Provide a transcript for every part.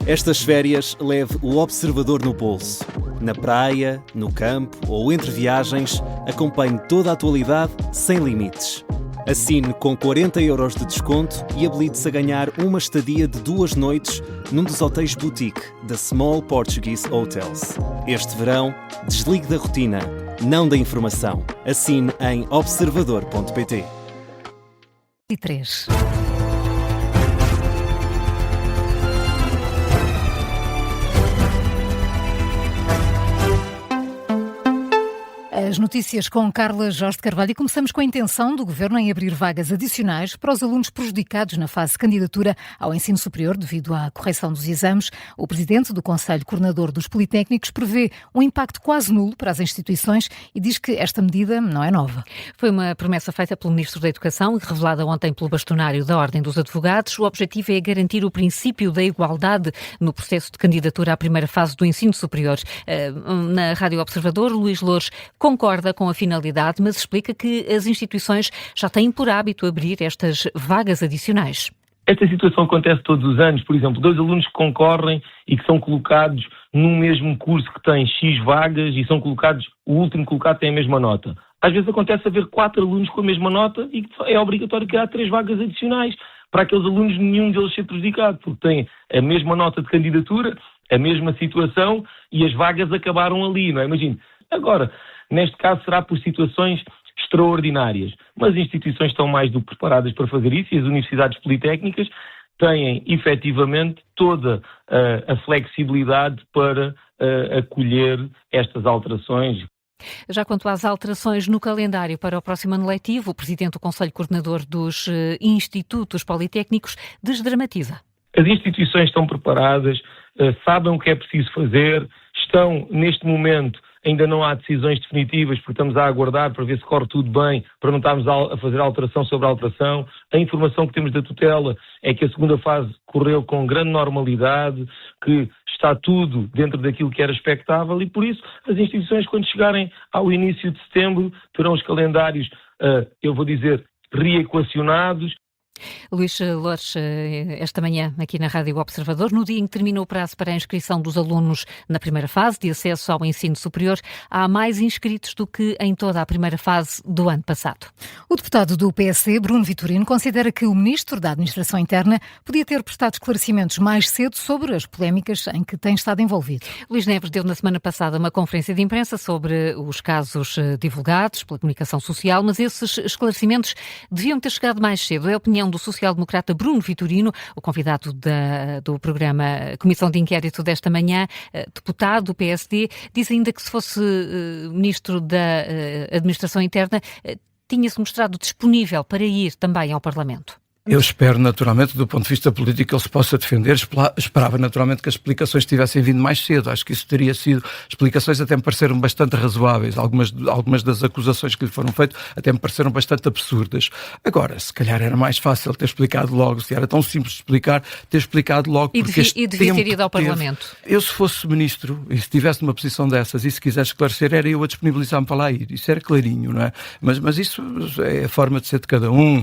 Estas férias leve o Observador no bolso. Na praia, no campo ou entre viagens, acompanhe toda a atualidade sem limites. Assine com 40€ de desconto e habilite-se a ganhar uma estadia de 2 noites num dos hotéis boutique da Small Portuguese Hotels. Este verão, desligue da rotina, não da informação. Assine em observador.pt. E 3. As notícias com Carla Jorge de Carvalho, e começamos com a intenção do Governo em abrir vagas adicionais para os alunos prejudicados na fase de candidatura ao ensino superior devido à correção dos exames. O Presidente do Conselho Coordenador dos Politécnicos prevê um impacto quase nulo para as instituições e diz que esta medida não é nova. Foi uma promessa feita pelo Ministro da Educação e revelada ontem pelo bastonário da Ordem dos Advogados. O objetivo é garantir o princípio da igualdade no processo de candidatura à primeira fase do ensino superior. Na Rádio Observador, Luís Loures concorda com a finalidade, mas explica que as instituições já têm por hábito abrir estas vagas adicionais. Esta situação acontece todos os anos. Por exemplo, 2 alunos que concorrem e que são colocados num mesmo curso que tem X vagas e são colocados, o último colocado tem a mesma nota. Às vezes acontece haver 4 alunos com a mesma nota e é obrigatório criar 3 vagas adicionais para aqueles alunos, nenhum deles ser prejudicado, porque têm a mesma nota de candidatura, a mesma situação e as vagas acabaram ali, não é? Imagine. Agora, neste caso será por situações extraordinárias, mas as instituições estão mais do que preparadas para fazer isso e as universidades politécnicas têm efetivamente toda a flexibilidade para acolher estas alterações. Já quanto às alterações no calendário para o próximo ano letivo, o Presidente do Conselho Coordenador dos Institutos Politécnicos desdramatiza. As instituições estão preparadas, sabem o que é preciso fazer, estão neste momento. Ainda não há decisões definitivas, porque estamos a aguardar para ver se corre tudo bem, para não estarmos a fazer alteração sobre alteração. A informação que temos da tutela é que a segunda fase correu com grande normalidade, que está tudo dentro daquilo que era expectável e, por isso, as instituições, quando chegarem ao início de setembro, terão os calendários, reequacionados. Luís Loures, esta manhã aqui na Rádio Observador, no dia em que terminou o prazo para a inscrição dos alunos na primeira fase de acesso ao ensino superior, há mais inscritos do que em toda a primeira fase do ano passado. O deputado do PSD, Bruno Vitorino, considera que o Ministro da Administração Interna podia ter prestado esclarecimentos mais cedo sobre as polémicas em que tem estado envolvido. Luís Neves deu na semana passada uma conferência de imprensa sobre os casos divulgados pela comunicação social, mas esses esclarecimentos deviam ter chegado mais cedo. É a opinião do social-democrata Bruno Vitorino, o convidado do programa Comissão de Inquérito desta manhã, deputado do PSD, diz ainda que se fosse Ministro da Administração Interna, tinha-se mostrado disponível para ir também ao Parlamento. Eu espero, naturalmente, do ponto de vista político, que ele se possa defender. Esperava, naturalmente, que as explicações tivessem vindo mais cedo. Acho que isso teria sido... Explicações até me pareceram bastante razoáveis. Algumas das acusações que lhe foram feitas até me pareceram bastante absurdas. Agora, se calhar era mais fácil ter explicado logo, se era tão simples de explicar, ter explicado logo. E devia ter ido ao Parlamento. Eu, se fosse ministro, e se estivesse numa posição dessas, e se quisesse esclarecer, era eu a disponibilizar-me para lá ir. Isso era clarinho, não é? Mas isso é a forma de ser de cada um.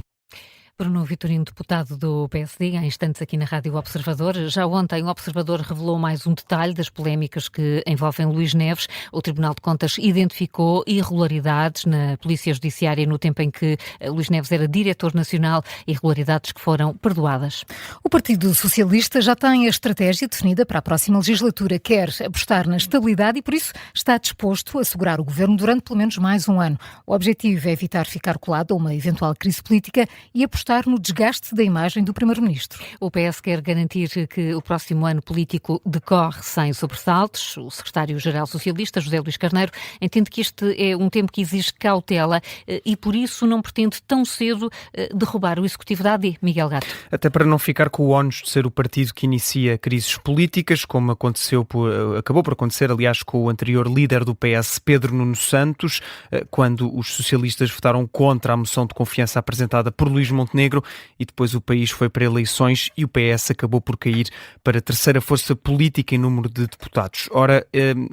Bruno Vitorino, deputado do PSD, há instantes aqui na Rádio Observador. Já ontem o Observador revelou mais um detalhe das polémicas que envolvem Luís Neves. O Tribunal de Contas identificou irregularidades na Polícia Judiciária no tempo em que Luís Neves era diretor nacional, irregularidades que foram perdoadas. O Partido Socialista já tem a estratégia definida para a próxima legislatura. Quer apostar na estabilidade e, por isso, está disposto a segurar o governo durante pelo menos mais um ano. O objetivo é evitar ficar colado a uma eventual crise política e apostar no desgaste da imagem do Primeiro-Ministro. O PS quer garantir que o próximo ano político decorre sem sobressaltos. O secretário-geral socialista, José Luís Carneiro, entende que este é um tempo que exige cautela e, por isso, não pretende tão cedo derrubar o Executivo da AD. Miguel Gato. Até para não ficar com o ónus de ser o partido que inicia crises políticas, como acabou por acontecer, aliás, com o anterior líder do PS, Pedro Nuno Santos, quando os socialistas votaram contra a moção de confiança apresentada por Luís Montenegro Montenegro e depois o país foi para eleições e o PS acabou por cair para a terceira força política em número de deputados. Ora,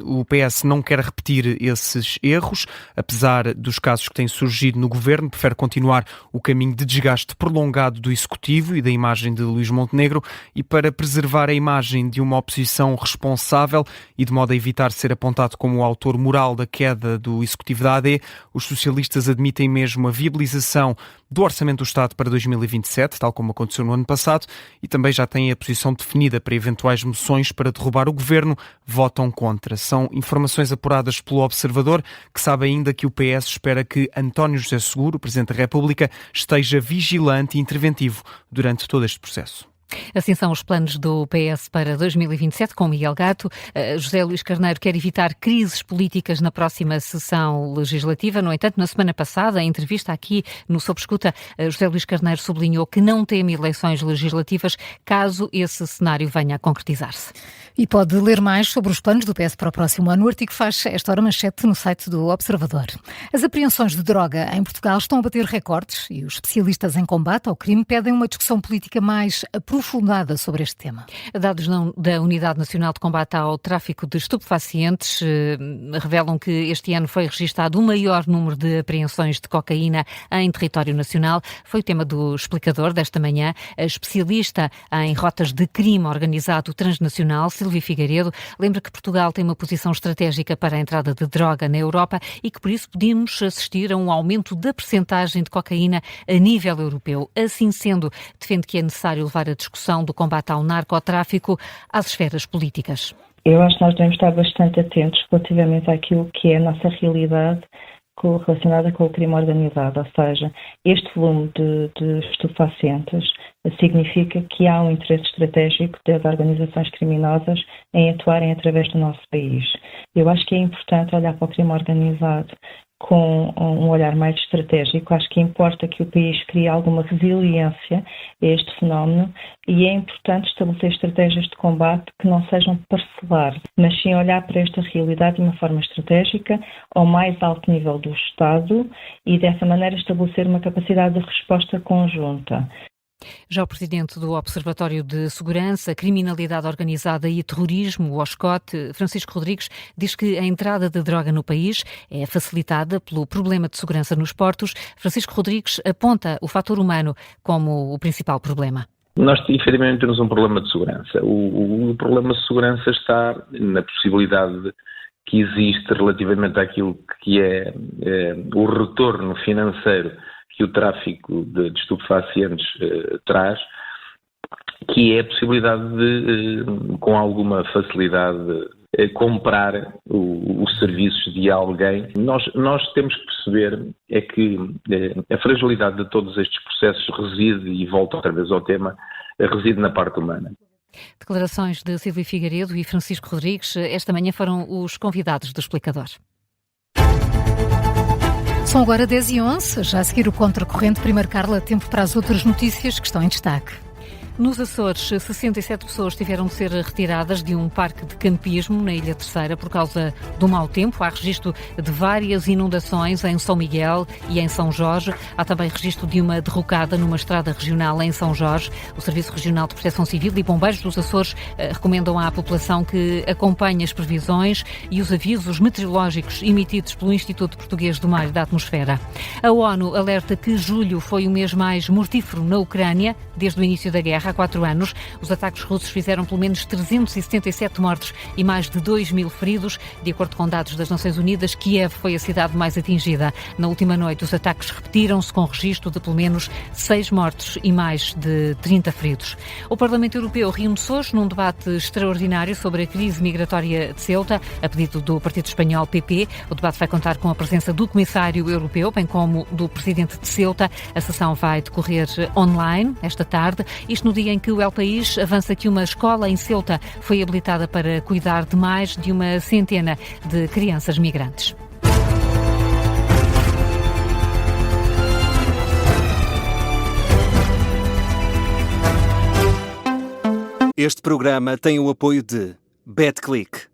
o PS não quer repetir esses erros, apesar dos casos que têm surgido no governo, prefere continuar o caminho de desgaste prolongado do Executivo e da imagem de Luís Montenegro, e para preservar a imagem de uma oposição responsável e de modo a evitar ser apontado como o autor moral da queda do Executivo da AD, os socialistas admitem mesmo a viabilização do Orçamento do Estado para 2027, tal como aconteceu no ano passado, e também já têm a posição definida para eventuais moções para derrubar o governo, votam contra. São informações apuradas pelo Observador, que sabe ainda que o PS espera que António José Seguro, o Presidente da República, esteja vigilante e interventivo durante todo este processo. Assim são os planos do PS para 2027, com Miguel Gato. José Luís Carneiro quer evitar crises políticas na próxima sessão legislativa. No entanto, na semana passada, em entrevista aqui no Sob Escuta, José Luís Carneiro sublinhou que não teme eleições legislativas caso esse cenário venha a concretizar-se. E pode ler mais sobre os planos do PS para o próximo ano. O artigo faz esta hora manchete no site do Observador. As apreensões de droga em Portugal estão a bater recordes e os especialistas em combate ao crime pedem uma discussão política mais aprofundada sobre este tema. Dados da Unidade Nacional de Combate ao Tráfico de Estupefacientes revelam que este ano foi registado o maior número de apreensões de cocaína em território nacional. Foi o tema do explicador desta manhã. A especialista em rotas de crime organizado transnacional, Silvia Figueiredo, lembra que Portugal tem uma posição estratégica para a entrada de droga na Europa e que por isso podemos assistir a um aumento da percentagem de cocaína a nível europeu. Assim sendo, defende que é necessário levar a discussão do combate ao narcotráfico às esferas políticas. Eu acho que nós devemos estar bastante atentos relativamente àquilo que é a nossa realidade relacionada com o crime organizado, ou seja, este volume de estupefacientes significa que há um interesse estratégico das organizações criminosas em atuarem através do nosso país. Eu acho que é importante olhar para o crime organizado com um olhar mais estratégico. Acho que importa que o país crie alguma resiliência a este fenómeno e é importante estabelecer estratégias de combate que não sejam parcelares, mas sim olhar para esta realidade de uma forma estratégica ao mais alto nível do Estado e dessa maneira estabelecer uma capacidade de resposta conjunta. Já o presidente do Observatório de Segurança, Criminalidade Organizada e Terrorismo, o OSCOT, Francisco Rodrigues, diz que a entrada de droga no país é facilitada pelo problema de segurança nos portos. Francisco Rodrigues aponta o fator humano como o principal problema. Nós, efetivamente, temos um problema de segurança. O problema de segurança está na possibilidade que existe relativamente àquilo que é o retorno financeiro que o tráfico de estupefacientes traz, que é a possibilidade de, com alguma facilidade, comprar os serviços de alguém. Nós temos que perceber é que a fragilidade de todos estes processos reside, e volto outra vez ao tema, reside na parte humana. Declarações de Silvia Figueiredo e Francisco Rodrigues esta manhã foram os convidados do Explicador. São agora 10h11, já a seguir o Contracorrente. Primeiro, Carla, tempo para as outras notícias que estão em destaque. Nos Açores, 67 pessoas tiveram de ser retiradas de um parque de campismo na Ilha Terceira por causa do mau tempo. Há registro de várias inundações em São Miguel e em São Jorge. Há também registro de uma derrocada numa estrada regional em São Jorge. O Serviço Regional de Proteção Civil e Bombeiros dos Açores recomendam à população que acompanhe as previsões e os avisos meteorológicos emitidos pelo Instituto Português do Mar e da Atmosfera. A ONU alerta que julho foi o mês mais mortífero na Ucrânia desde o início da guerra. Há 4 anos, os ataques russos fizeram pelo menos 377 mortos e mais de 2.000 feridos. De acordo com dados das Nações Unidas, Kiev foi a cidade mais atingida. Na última noite, os ataques repetiram-se com registro de pelo menos 6 mortos e mais de 30 feridos. O Parlamento Europeu reúne-se hoje num debate extraordinário sobre a crise migratória de Ceuta, a pedido do Partido Espanhol PP. O debate vai contar com a presença do Comissário Europeu, bem como do Presidente de Ceuta. A sessão vai decorrer online esta tarde, isto no dia em que o El País avança que uma escola em Ceuta foi habilitada para cuidar de mais de uma centena de crianças migrantes. Este programa tem o apoio de BetClick.